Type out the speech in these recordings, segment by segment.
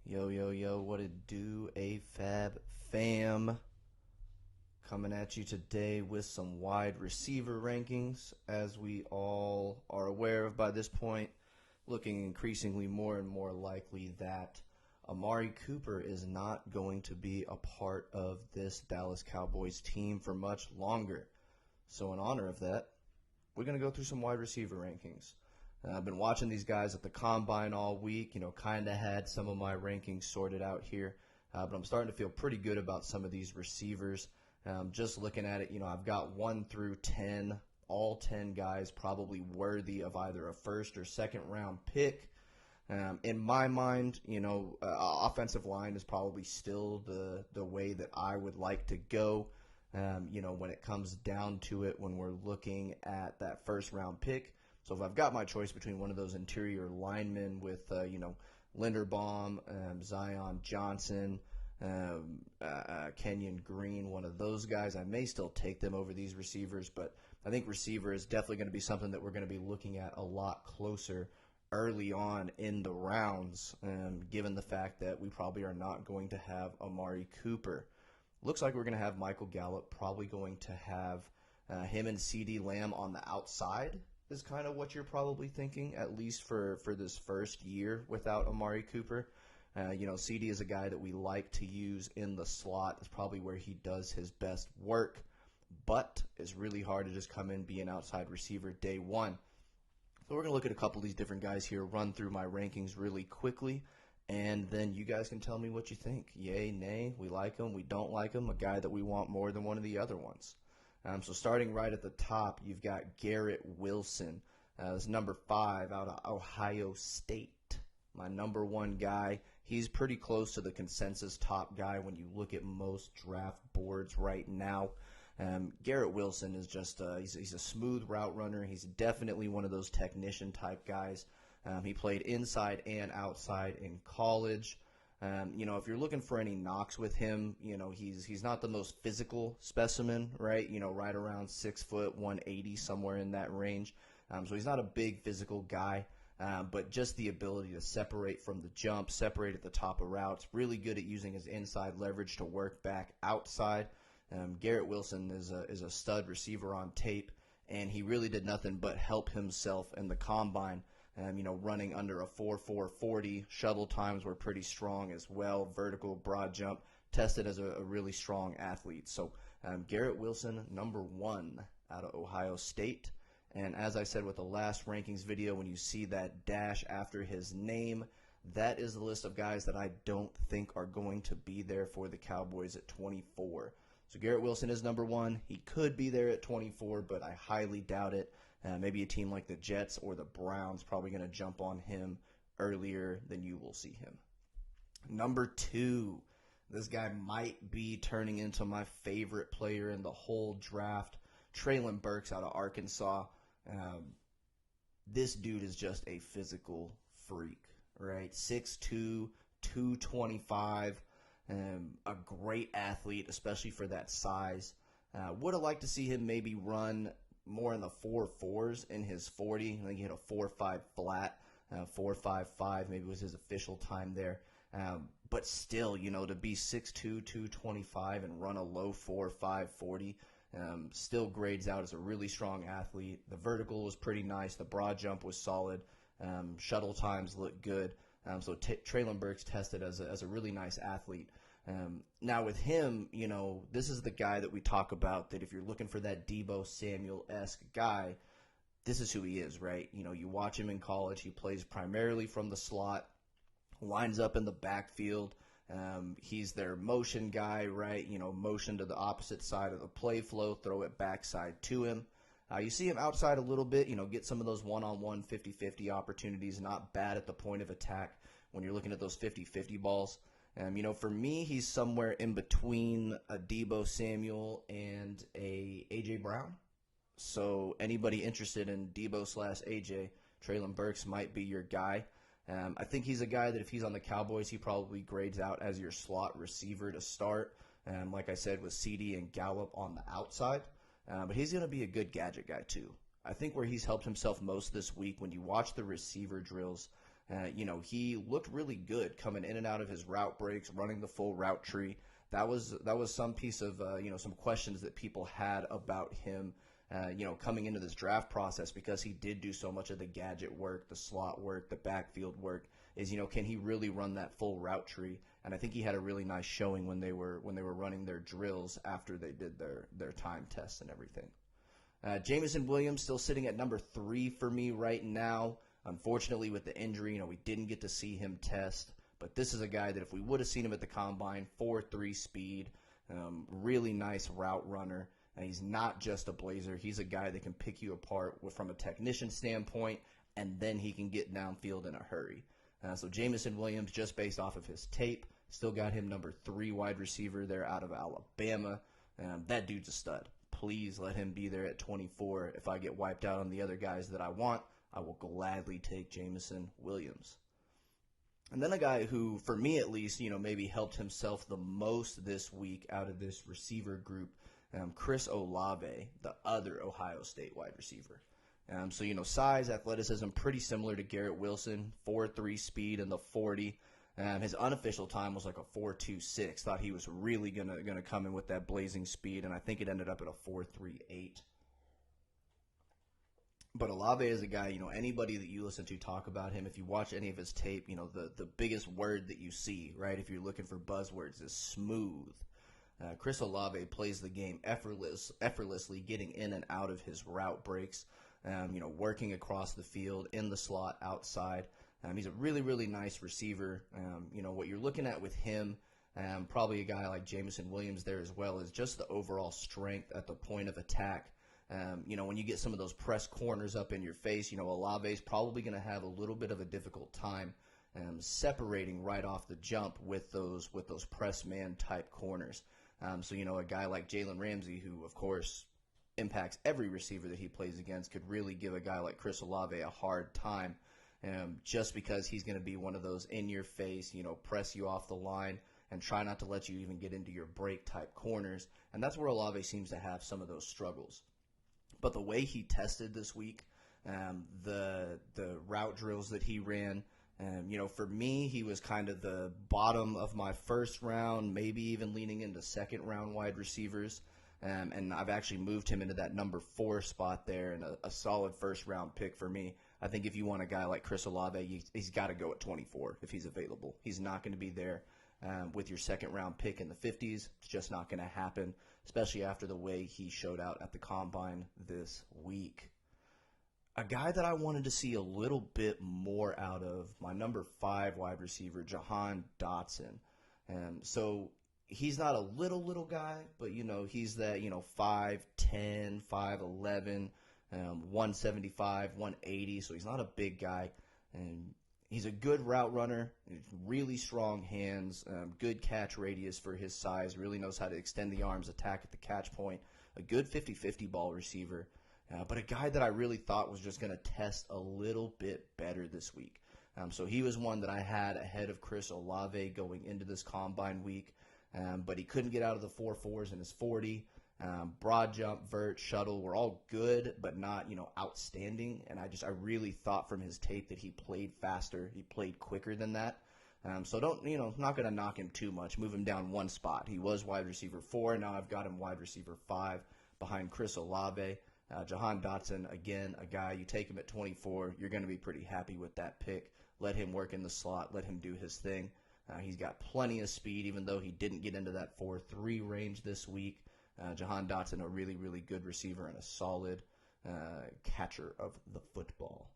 Yo, yo, yo, what it do, AFAB fam? Coming at you today with some wide receiver rankings. As we all are aware of by this point, looking increasingly more and more likely that Amari Cooper is not going to be a part of this Dallas Cowboys team for much longer. So in honor of that, we're going to go through some wide receiver rankings. I've been watching these guys at the combine all week, kind of had some of my rankings sorted out here, but I'm starting to feel pretty good about some of these receivers. Just looking at it, I've got 1 through 10, all 10 guys probably worthy of either a first or second round pick. In my mind, offensive line is probably still the way that I would like to go. When it comes down to it, when we're looking at that first round pick. So if I've got my choice between one of those interior linemen with, Linderbaum, Zion Johnson, Kenyon Green, one of those guys, I may still take them over these receivers, but I think receiver is definitely going to be something that we're going to be looking at a lot closer early on in the rounds, given the fact that we probably are not going to have Amari Cooper. Looks like we're going to have Michael Gallup, probably going to have him and CeeDee Lamb on the outside. Is kind of what you're probably thinking, at least for this first year without Amari Cooper. CeeDee is a guy that we like to use in the slot. It's probably where he does his best work, but it's really hard to just come in, be an outside receiver day one. So we're going to look at a couple of these different guys here, run through my rankings really quickly, and then you guys can tell me what you think. Yay, nay, we like him, we don't like him, a guy that we want more than one of the other ones. So starting right at the top, you've got Garrett Wilson. That's number 5 out of Ohio State. My number 1 guy. He's pretty close to the consensus top guy when you look at most draft boards right now. Garrett Wilson is just he's a smooth route runner. He's definitely one of those technician type guys. He played inside and outside in college. If you're looking for any knocks with him, he's not the most physical specimen, right? Right around 6 foot, 180, somewhere in that range. So he's not a big physical guy, but just the ability to separate from the jump, separate at the top of routes, really good at using his inside leverage to work back outside. Garrett Wilson is a stud receiver on tape, and he really did nothing but help himself in the combine. Running under a 4.4 40. Shuttle times were pretty strong as well. Vertical, broad jump, tested as a really strong athlete. So Garrett Wilson, number 1 out of Ohio State. And as I said with the last rankings video, when you see that dash after his name, that is the list of guys that I don't think are going to be there for the Cowboys at 24. So Garrett Wilson is number 1. He could be there at 24, but I highly doubt it. Maybe a team like the Jets or the Browns probably going to jump on him earlier than you will see him. Number 2, this guy might be turning into my favorite player in the whole draft, Treylon Burks out of Arkansas. This dude is just a physical freak, right? 6'2", 225, a great athlete, especially for that size. Would have liked to see him maybe run more in the 4.4s in his 40. I think he hit a 4.5 flat, 4.55 maybe was his official time there. But still, to be 6'2", 225 and run a low 4.5 40, still grades out as a really strong athlete. The vertical was pretty nice. The broad jump was solid. Shuttle times looked good. So Treylon Burks tested as a really nice athlete. Now with him, this is the guy that we talk about that if you're looking for that Deebo Samuel-esque guy, this is who he is, right? You watch him in college. He plays primarily from the slot, lines up in the backfield. He's their motion guy, right? Motion to the opposite side of the play flow, throw it backside to him. You see him outside a little bit, get some of those one-on-one 50-50 opportunities, not bad at the point of attack when you're looking at those 50-50 balls. For me, he's somewhere in between a Deebo Samuel and a A.J. Brown. So anybody interested in Deebo/AJ, Treylon Burks might be your guy. I think he's a guy that if he's on the Cowboys, he probably grades out as your slot receiver to start. Like I said, with CeeDee and Gallup on the outside. But he's going to be a good gadget guy too. I think where he's helped himself most this week, when you watch the receiver drills, He looked really good coming in and out of his route breaks, running the full route tree. That was some piece of some questions that people had about him. Coming into this draft process, because he did do so much of the gadget work, the slot work, the backfield work, is, can he really run that full route tree? And I think he had a really nice showing when they were running their drills after they did their time tests and everything. Jameson Williams still sitting at number 3 for me right now. Unfortunately, with the injury, we didn't get to see him test. But this is a guy that if we would have seen him at the combine, 4.3 speed, really nice route runner. And he's not just a blazer. He's a guy that can pick you apart from a technician standpoint, and then he can get downfield in a hurry. So Jameson Williams, just based off of his tape, still got him number 3 wide receiver there out of Alabama. That dude's a stud. Please let him be there at 24. If I get wiped out on the other guys that I want, I will gladly take Jameson Williams. And then a guy who, for me at least, maybe helped himself the most this week out of this receiver group, Chris Olave, the other Ohio State wide receiver. Size, athleticism, pretty similar to Garrett Wilson, 4.3 speed in the 40. His unofficial time was like a 4.26. Thought he was really gonna come in with that blazing speed, and I think it ended up at a 4.38. But Olave is a guy, anybody that you listen to talk about him, if you watch any of his tape, the biggest word that you see, right, if you're looking for buzzwords, is smooth. Chris Olave plays the game effortlessly, getting in and out of his route breaks, working across the field, in the slot, outside. He's a really, really nice receiver. What you're looking at with him, probably a guy like Jameson Williams there as well, is just the overall strength at the point of attack. When you get some of those press corners up in your face, Olave's probably going to have a little bit of a difficult time separating right off the jump with those press man type corners. A guy like Jalen Ramsey, who of course impacts every receiver that he plays against, could really give a guy like Chris Olave a hard time, just because he's going to be one of those in your face, press you off the line and try not to let you even get into your break type corners. And that's where Olave seems to have some of those struggles. But the way he tested this week, the route drills that he ran, for me, he was kind of the bottom of my first round, maybe even leaning into second round wide receivers. And I've actually moved him into that number 4 spot there, and a solid first round pick for me. I think if you want a guy like Chris Olave, he's got to go at 24 if he's available. He's not going to be there with your second round pick in the 50s. It's just not going to happen, especially after the way he showed out at the combine this week. A guy that I wanted to see a little bit more out of, my number 5 wide receiver, Jahan Dotson. So he's not a little guy, but, he's that, 5'10", 5'11", 175, 180. So he's not a big guy. And he's a good route runner, really strong hands, good catch radius for his size, really knows how to extend the arms, attack at the catch point, a good 50-50 ball receiver. But a guy that I really thought was just going to test a little bit better this week. So he was one that I had ahead of Chris Olave going into this combine week. But he couldn't get out of the 4.4s in his 40. Broad jump, vert, shuttle were all good, but not, outstanding. And I really thought from his tape that he played faster. He played quicker than that. So not going to knock him too much. Move him down 1 spot. He was wide receiver 4. Now I've got him wide receiver 5 behind Chris Olave. Jahan Dotson, again, a guy, you take him at 24, you're going to be pretty happy with that pick. Let him work in the slot. Let him do his thing. He's got plenty of speed, even though he didn't get into that 4.3 range this week. Jahan Dotson, a really, really good receiver and a solid catcher of the football.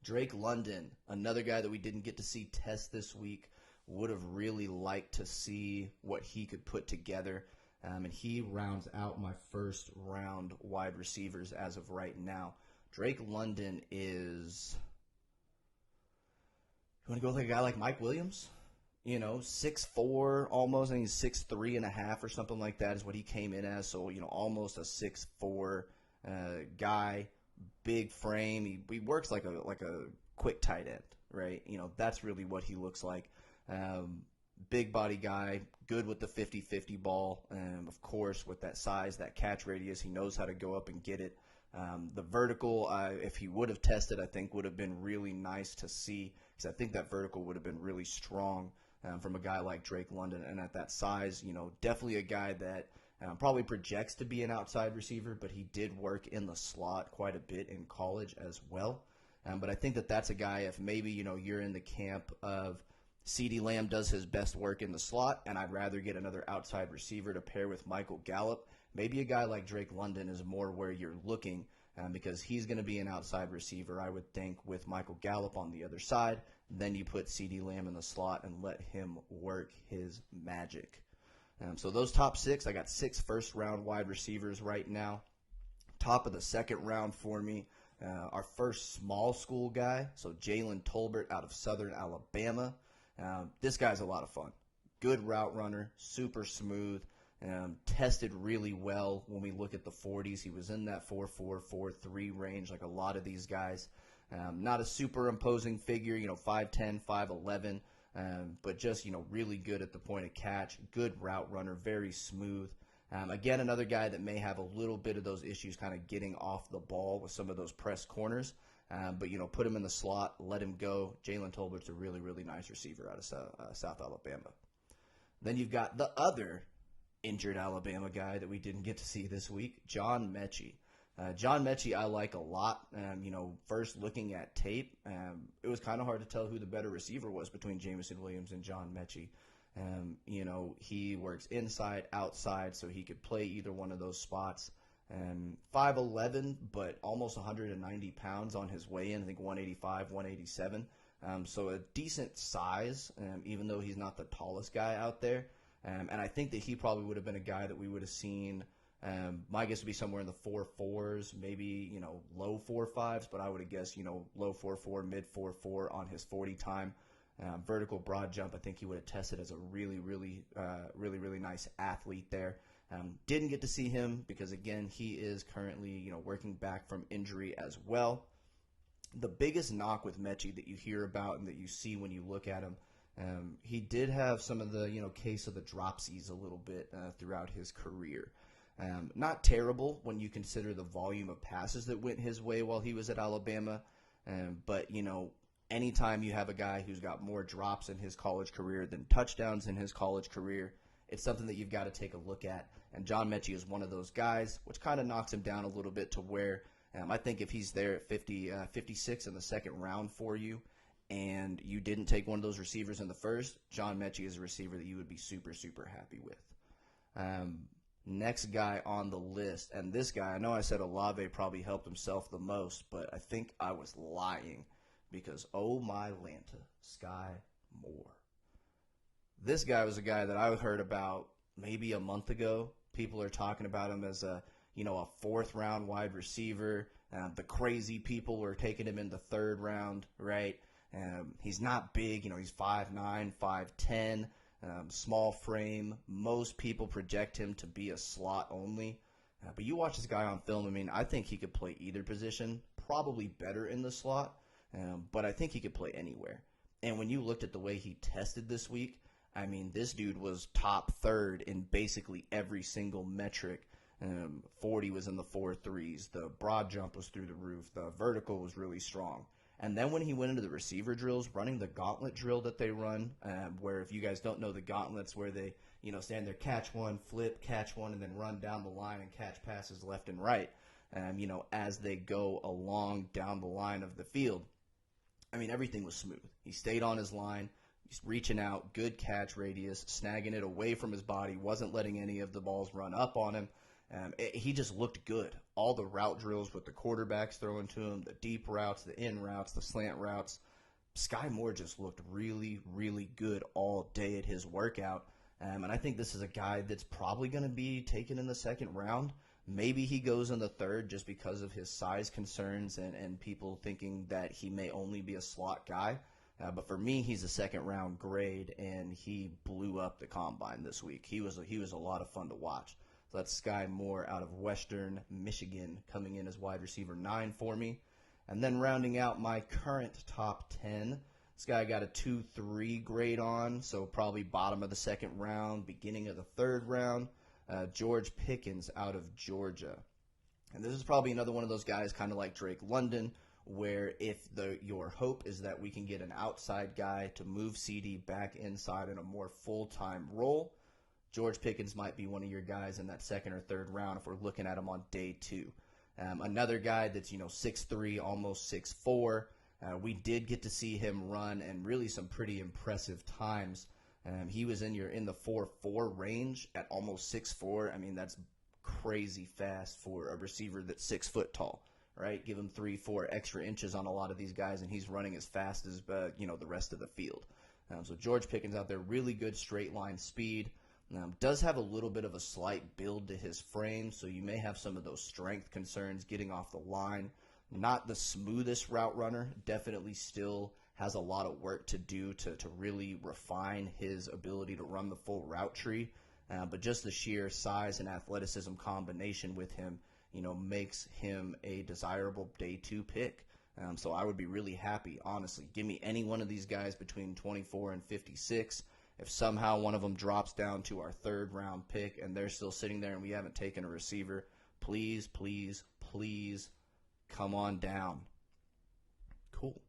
Drake London, another guy that we didn't get to see test this week. Would have really liked to see what he could put together. And he rounds out my first round wide receivers as of right now. Drake London is... You want to go with a guy like Mike Williams? 6'4", almost. I think he's 6'3.5" or something like that is what he came in as. So, almost a 6'4" guy, big frame. He works like a quick tight end, right? That's really what he looks like. Big body guy, good with the 50-50 ball. Of course, with that size, that catch radius, he knows how to go up and get it. The vertical, if he would have tested, I think would have been really nice to see, because I think that vertical would have been really strong from a guy like Drake London. And at that size, definitely a guy that probably projects to be an outside receiver, but he did work in the slot quite a bit in college as well. But I think that that's a guy, if maybe, you're in the camp of CeeDee Lamb does his best work in the slot, and I'd rather get another outside receiver to pair with Michael Gallup, maybe a guy like Drake London is more where you're looking, because he's going to be an outside receiver, I would think, with Michael Gallup on the other side. Then you put CeeDee Lamb in the slot and let him work his magic. So those top 6, I got 6 first-round wide receivers right now. Top of the second round for me, our first small school guy, so Jalen Tolbert out of Southern Alabama. This guy's a lot of fun. Good route runner, super smooth, tested really well when we look at the 40s. He was in that 4.4, 4.3 range like a lot of these guys. Not a super imposing figure, 5'10", 5'11", but just, really good at the point of catch. Good route runner, very smooth. Again, another guy that may have a little bit of those issues kind of getting off the ball with some of those press corners. But, put him in the slot, let him go. Jalen Tolbert's a really, really nice receiver out of South Alabama. Then you've got the other injured Alabama guy that we didn't get to see this week, John Metchie. John Metchie I like a lot. First looking at tape, it was kind of hard to tell who the better receiver was between Jameson Williams and John Metchie. He works inside, outside, so he could play either one of those spots. 5'11", but almost 190 pounds on his way in. I think 185, 187. So a decent size, even though he's not the tallest guy out there. And I think that he probably would have been a guy that we would have seen. My guess would be somewhere in the 4.4s, maybe, low 4.5s, but I would have guessed, low 4.4, mid 4.4 on his 40 time. Vertical broad jump, I think he would have tested as a really, really nice athlete there. Didn't get to see him because, again, he is currently, working back from injury as well. The biggest knock with Metchie that you hear about and that you see when you look at him, he did have some of the, case of the dropsies a little bit throughout his career. Not terrible when you consider the volume of passes that went his way while he was at Alabama. But, anytime you have a guy who's got more drops in his college career than touchdowns in his college career, it's something that you've got to take a look at. And John Metchie is one of those guys, which kind of knocks him down a little bit to where I think if he's there at 56 in the second round for you and you didn't take one of those receivers in the first, John Metchie is a receiver that you would be super, super happy with. Next guy on the list, and this guy, I know I said Olave probably helped himself the most, but I think I was lying because, oh my Lanta, Sky Moore. This guy was a guy that I heard about maybe a month ago. People are talking about him as a fourth round wide receiver. The crazy people were taking him in the third round, right? He's not big, he's 5'9", 5'10", small frame. Most people project him to be a slot only. But you watch this guy on film, I think he could play either position, probably better in the slot, but I think he could play anywhere. And when you looked at the way he tested this week, this dude was top third in basically every single metric. 40 was in the 4.3s. The broad jump was through the roof. The vertical was really strong. And then when he went into the receiver drills, running the gauntlet drill that they run, where if you guys don't know the gauntlets, where they, stand there, catch one, flip, catch one, and then run down the line and catch passes left and right, as they go along down the line of the field. Everything was smooth. He stayed on his line. He's reaching out, good catch radius, snagging it away from his body, wasn't letting any of the balls run up on him. He just looked good. All the route drills with the quarterbacks throwing to him, the deep routes, the in routes, the slant routes. Sky Moore just looked really, really good all day at his workout. And I think this is a guy that's probably going to be taken in the second round. Maybe he goes in the third just because of his size concerns and people thinking that he may only be a slot guy. But for me, he's a second-round grade, and he blew up the combine this week. He was a lot of fun to watch. So that's Sky Moore out of Western Michigan coming in as wide receiver 9 for me. And then rounding out my current top 10, this guy got a 2-3 grade on, so probably bottom of the second round, beginning of the third round. George Pickens out of Georgia. And this is probably another one of those guys, kind of like Drake London, where if your hope is that we can get an outside guy to move CD back inside in a more full-time role, George Pickens might be one of your guys in that second or third round if we're looking at him on day 2. Another guy that's 6'3", almost 6'4". We did get to see him run and really some pretty impressive times. He was in the 4.4 range at almost 6'4". I mean, that's crazy fast for a receiver that's 6 foot tall, right? Give him 3-4 extra inches on a lot of these guys, and he's running as fast as the rest of the field. So George Pickens out there, really good straight line speed. Does have a little bit of a slight build to his frame, so you may have some of those strength concerns getting off the line. Not the smoothest route runner, definitely still has a lot of work to do to really refine his ability to run the full route tree. But just the sheer size and athleticism combination with him, makes him a desirable day 2 pick. So I would be really happy, honestly. Give me any one of these guys between 24 and 56. If somehow one of them drops down to our 3rd round pick and they're still sitting there and we haven't taken a receiver, please, please, please come on down. Cool.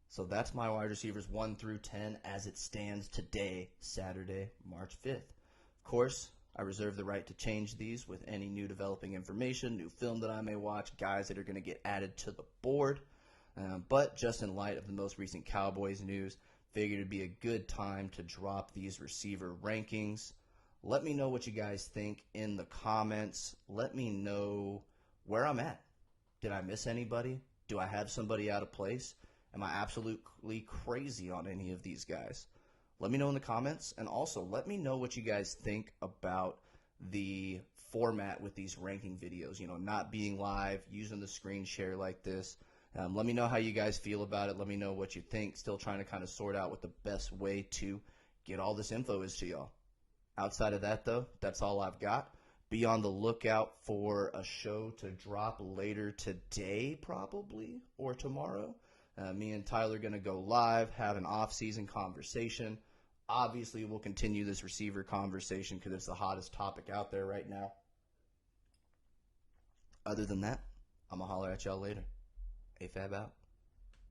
So that's my wide receivers 1 through 10 as it stands today, Saturday, March 5th. Of course, I reserve the right to change these with any new developing information, new film that I may watch, guys that are going to get added to the board. But just in light of the most recent Cowboys news, figured it'd be a good time to drop these receiver rankings. Let me know what you guys think in the comments. Let me know where I'm at. Did I miss anybody? Do I have somebody out of place? Am I absolutely crazy on any of these guys? Let me know in the comments, and also let me know what you guys think about the format with these ranking videos, not being live, using the screen share like this. Let me know how you guys feel about it. Let me know what you think. Still trying to kind of sort out what the best way to get all this info is to y'all. Outside of that, though, that's all I've got. Be on the lookout for a show to drop later today, probably, or tomorrow. Me and Tyler are going to go live, have an off-season conversation. Obviously, we'll continue this receiver conversation because it's the hottest topic out there right now. Other than that, I'm going to holler at y'all later. AFAB out.